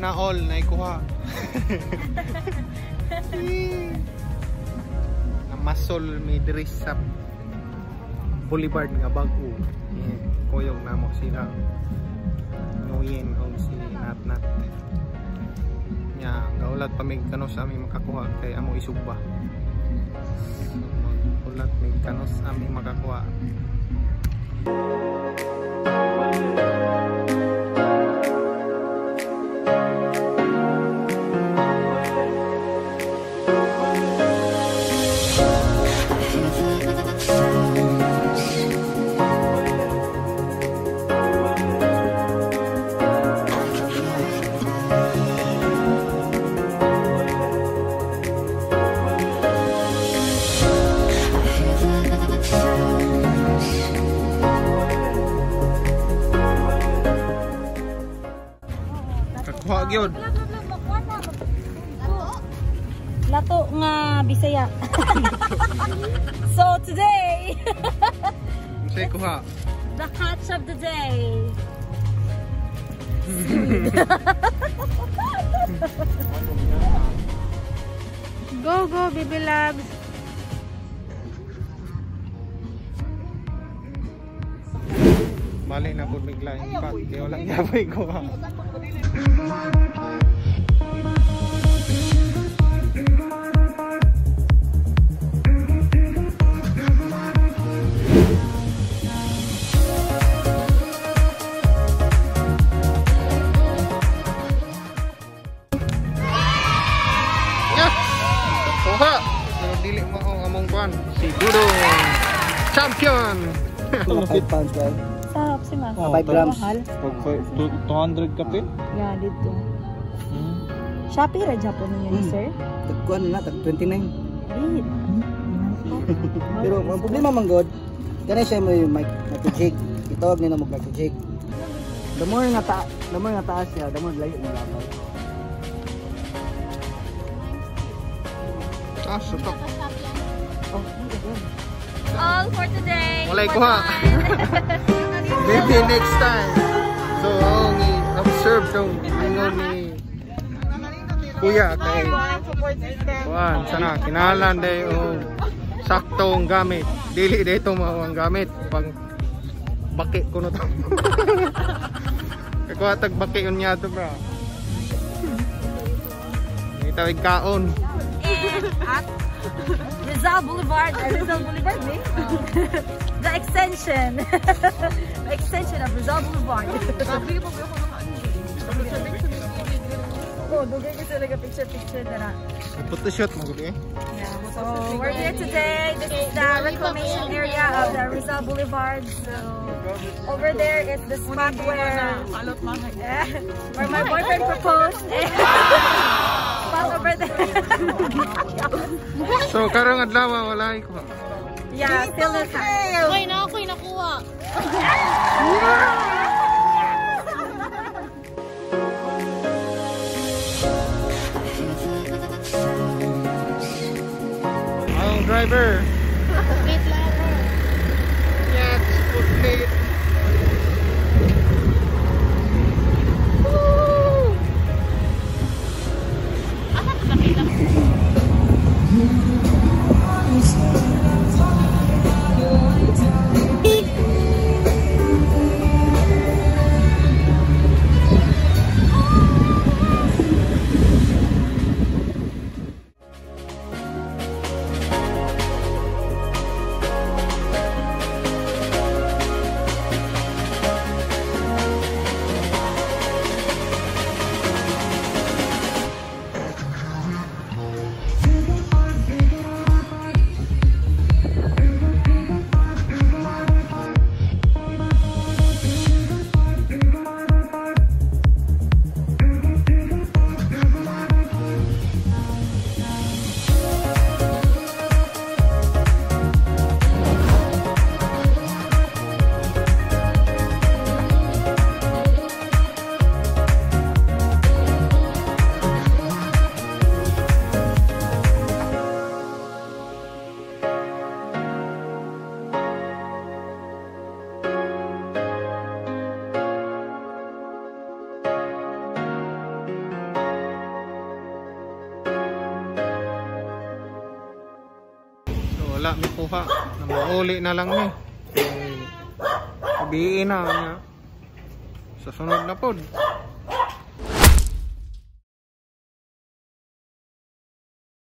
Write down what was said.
Sana all naikuha. Namasol mi diri sa Boulevard nga bago. Koyong namo sila. Nguyen o si Natnat. Nya gaulat pa mig kanos ami makakuha kay amo isugba. Ulat mig kanos ami makakuha. Kakuha gyud. Lato nga Bisaya. So today, Say kuha. the catch of the day. Go go baby loves. Balik na po bigla yung pat. Kaya wala gabay ko ha. Kuha! Pero dili mo ang among kwan. Siguro champion! 5 pounds ba? Sarap si Mas. 5 grams. Mahal. 200 kape? Yeah, dito. Shopee ra Japon niya ni sir. Tagkuan na, tag 29. Wait. Pero ang problema man god, kanay siya mo yung microchip. Itawag nila mo microchip. The more nga taas siya, the more layo yung labaw. Ah, sutok. All for today. Walay ko ha. Maybe next time. So, observe tong ingon ni Kuya kay Juan. Sana, kinahalan day o saktong gamit. Dili day ito ang gamit. Pang baki ko na ito. Kaya tag baki yun niya ito bro. Itawag kaon. At Rizal Boulevard, eh? The extension. The extension of Rizal Boulevard. Oh, dugay kasi nag-picture na. Photoshoot mo guli eh. Yeah, so we're here today. This is the reclamation area of the Rizal Boulevard. So over there is the spot where my boyfriend proposed. Spot over there. So karong adlaw wala ko. Yeah, still the time. Okay na ako nakuha. Ang driver. Yes, good. wala mi kuha. Namauli na lang ni. Sabihin na niya. Sa sunod na pod.